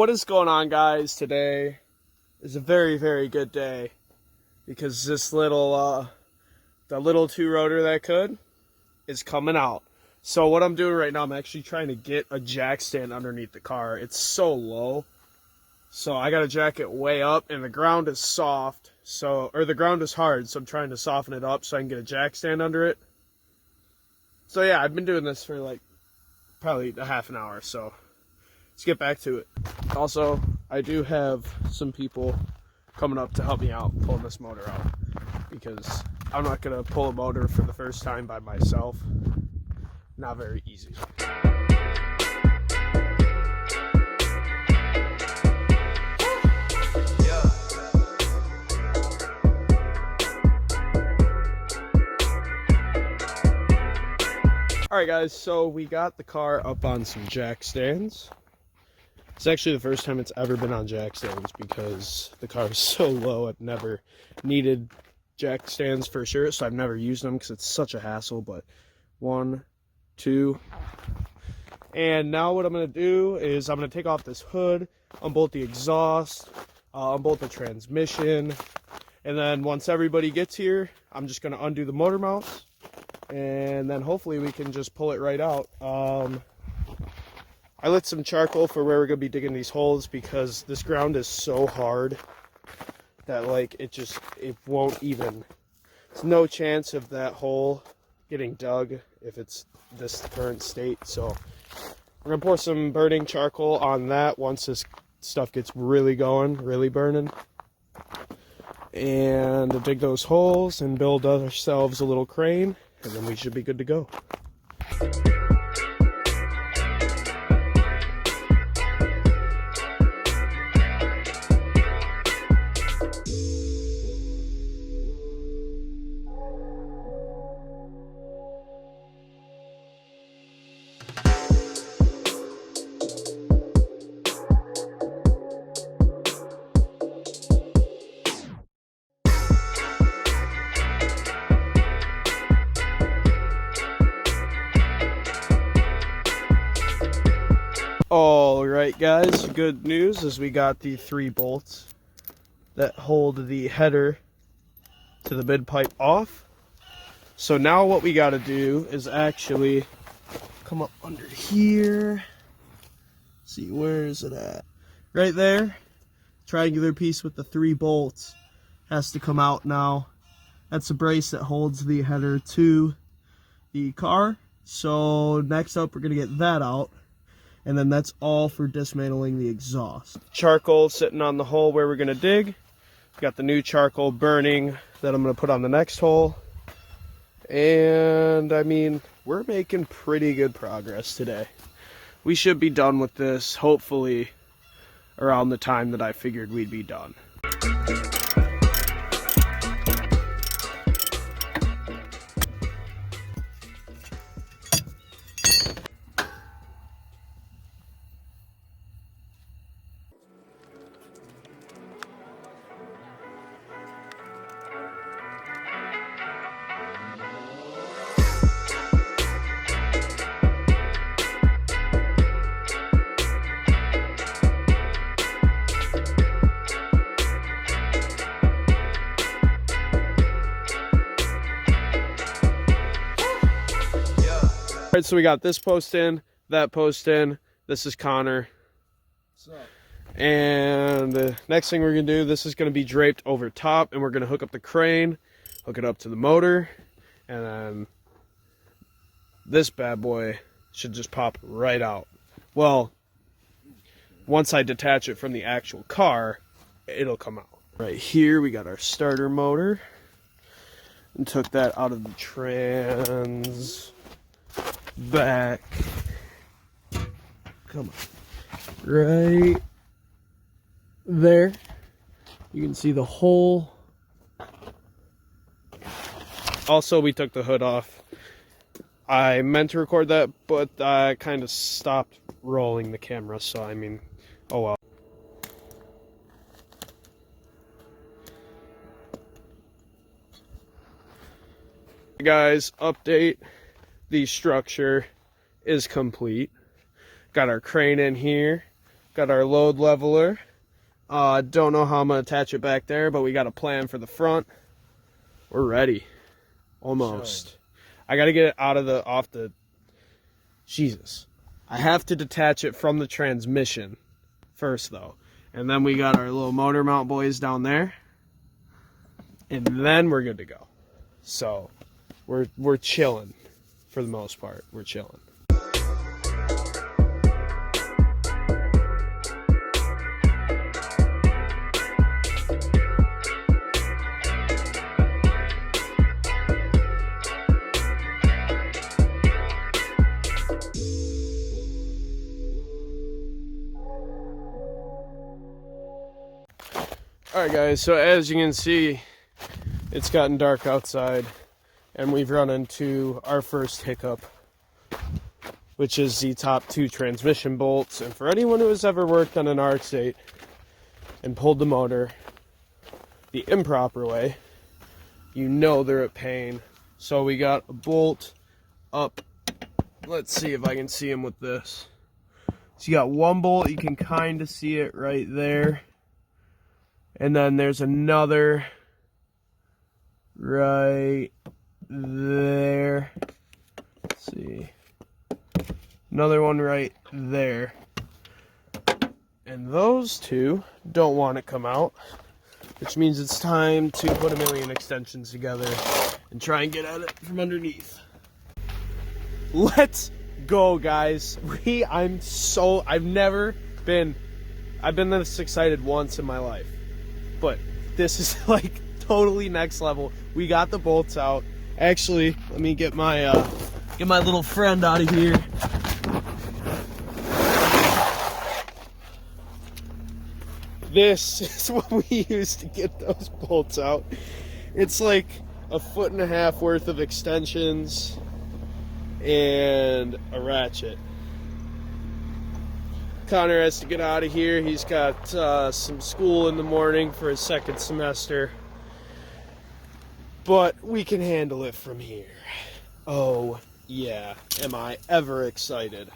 What is going on, guys? Today is a very, very good day because this little, the little two-rotor that could is coming out. So what I'm doing right now, I'm actually trying to get a jack stand underneath the car. It's so low, so I got to jack it way up, and the ground is soft, or the ground is hard, so I'm trying to soften it up so I can get a jack stand under it. So yeah, I've been doing this for like probably a half an hour, so let's get back to it. Also, I do have some people coming up to help me out pulling this motor out because I'm not going to pull a motor for the first time by myself. Not very easy. Alright guys, so we got the car up on some jack stands. It's actually the first time it's ever been on jack stands because the car is so low. I've never needed jack stands for sure, so I've never used them because it's such a hassle. But 1, 2, and now what I'm going to do is I'm going to take off this hood, unbolt the exhaust, unbolt the transmission, and then once everybody gets here, I'm just going to undo the motor mounts, and then hopefully we can just pull it right out. I lit some charcoal for where we're going to be digging these holes because this ground is so hard that like it won't even, there's no chance of that hole getting dug if it's this current state. So we're going to pour some burning charcoal on that once this stuff gets really going, really burning. And to dig those holes and build ourselves a little crane, and then we should be good to go. Alright guys, good news is we got the 3 bolts that hold the header to the mid pipe off. So now what we got to do is actually come up under here. See, where is it at? Right there. Triangular piece with the 3 bolts has to come out now. That's the brace that holds the header to the car. So next up we're going to get that out. And then that's all for dismantling the exhaust. Charcoal sitting on the hole where we're going to dig. Got the new charcoal burning that I'm going to put on the next hole. And I mean, we're making pretty good progress today. We should be done with this, hopefully, around the time that I figured we'd be done. Alright, so we got this post in, that post in. This is Connor. And the next thing we're going to do, this is going to be draped over top, and we're going to hook up the crane, hook it up to the motor, and then this bad boy should just pop right out. Well, once I detach it from the actual car, it'll come out. Right here, we got our starter motor, and took that out of the trans back. Come on. Right there. You can see the hole. Also, we took the hood off. I meant to record that, but I kind of stopped rolling the camera, so I mean, oh well. Guys, update. The structure is complete. Got our crane in here. Got our load leveler. Don't know how I'm going to attach it back there, but we got a plan for the front. We're ready. Almost. I got to get it off the... Jesus. I have to detach it from the transmission first, though. And then we got our little motor mount boys down there. And then we're good to go. So, we're chilling for the most part. We're chilling. Alright guys, so as you can see, it's gotten dark outside and we've run into our first hiccup, which is the top two transmission bolts. And for anyone who has ever worked on an Rx-8 and pulled the motor the improper way, you know they're a pain. So we got a bolt up. Let's see if I can see him with this. So you got one bolt, you can kind of see it right there. And then there's another right there. Let's see. Another one right there. And those two don't want to come out, which means it's time to put a million extensions together and try and get at it from underneath. Let's go, guys. I've been this excited once in my life. But this is like totally next level. We got the bolts out. Actually, let me get my little friend out of here. This is what we used to get those bolts out. It's like 1.5 feet worth of extensions and a ratchet. Connor has to get out of here. He's got some school in the morning for his second semester. But we can handle it from here. Oh, yeah. Am I ever excited.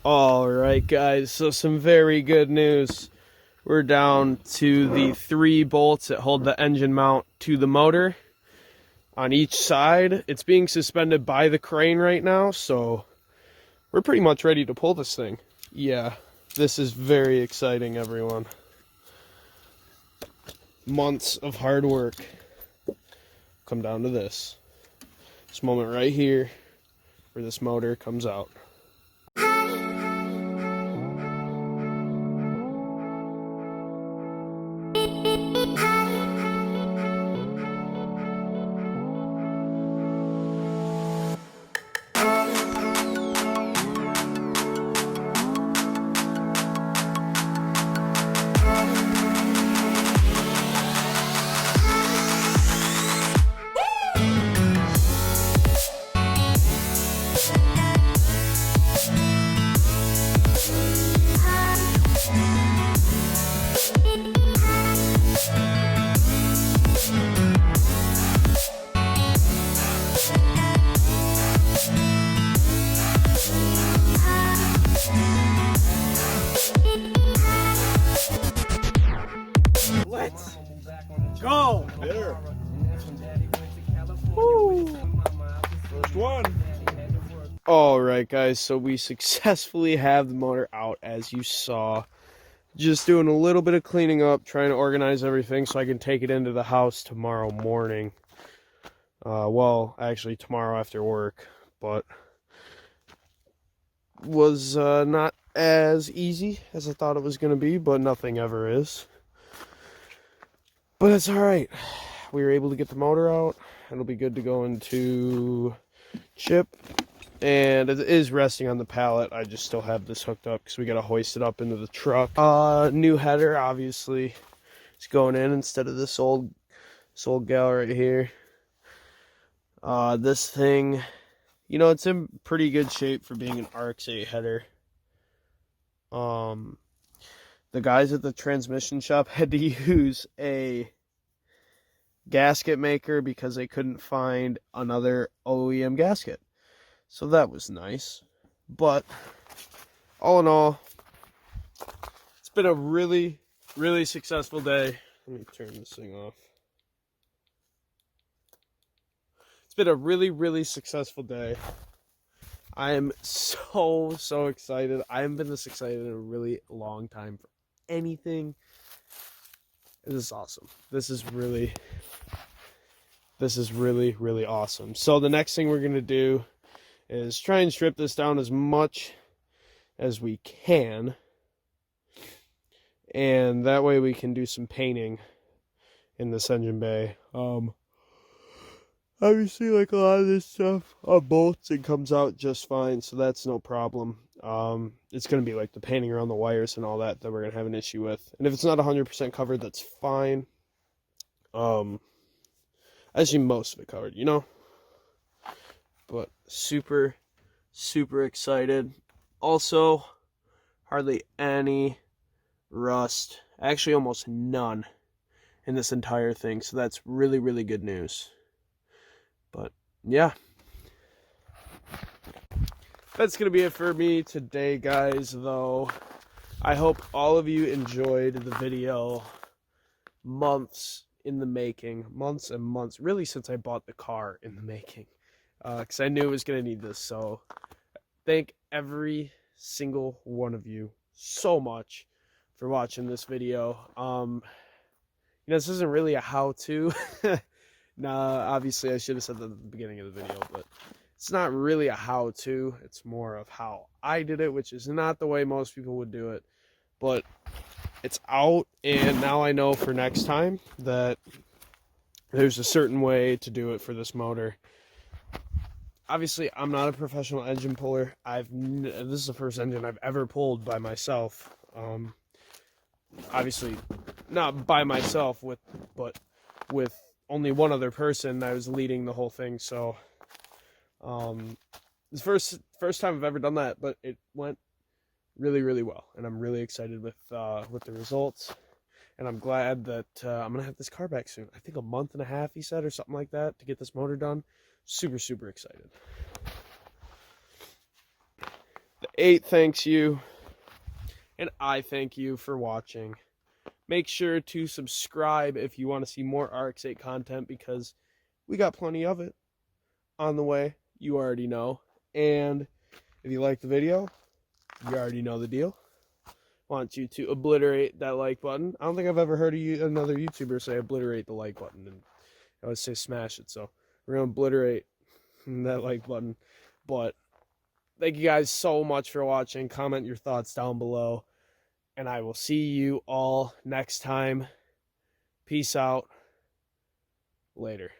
Alright guys, so some very good news. We're down to the 3 bolts that hold the engine mount to the motor on each side. It's being suspended by the crane right now, so we're pretty much ready to pull this thing. Yeah, this is very exciting, everyone. Months of hard work come down to this. This moment right here where this motor comes out. Let's go! There. Woo. First one. Alright guys, so we successfully have the motor out, as you saw. Just doing a little bit of cleaning up, trying to organize everything so I can take it into the house tomorrow morning. Well, actually tomorrow after work, but was not as easy as I thought it was going to be, but nothing ever is. But it's alright. We were able to get the motor out. It'll be good to go into chip and it is resting on the pallet. I just still have this hooked up because we got to hoist it up into the truck. New header, obviously, it's going in instead of this old gal right here. This thing, you know, it's in pretty good shape for being an Rx-8 header. The guys at the transmission shop had to use a gasket maker because they couldn't find another OEM gasket. So that was nice. But all in all, it's been a really, really successful day. Let me turn this thing off. It's been a really, really successful day. I am so excited. I haven't been this excited in a really long time for anything. This is awesome. This is really, really awesome. So the next thing we're going to do is try and strip this down as much as we can. And that way we can do some painting in this engine bay. Obviously, like a lot of this stuff bolts and comes out just fine, so that's no problem. It's going to be like the painting around the wires and all that we're going to have an issue with. And if it's not 100% covered, that's fine. Actually, most of it covered, you know? But super excited. Also, hardly any rust. Actually, almost none in this entire thing, so that's really good news. But yeah, that's going to be it for me today, guys, though. I hope all of you enjoyed the video. Months in the making. Months and months. Really, since I bought the car in the making. Because I knew it was going to need this. So, thank every single one of you so much for watching this video. You know, this isn't really a how-to. Nah, obviously I should have said that at the beginning of the video, but it's not really a how-to. It's more of how I did it, which is not the way most people would do it. But it's out, and now I know for next time that there's a certain way to do it for this motor. Obviously, I'm not a professional engine puller. This is the first engine I've ever pulled by myself. Obviously, not by myself, but with only one other person. I was leading the whole thing, so it's first time I've ever done that, but it went really well, and I'm really excited with the results, and I'm glad that I'm gonna have this car back soon. I think a month and a half, he said, or something like that, to get this motor done. Super excited. The 8 thanks you, and I thank you for watching. Make sure to subscribe if you want to see more Rx-8 content, because we got plenty of it on the way. You already know. And if you like the video, you already know the deal. I want you to obliterate that like button. I don't think I've ever heard another YouTuber say obliterate the like button. And I always say smash it. So we're going to obliterate that like button. But thank you guys so much for watching. Comment your thoughts down below. And I will see you all next time. Peace out. Later.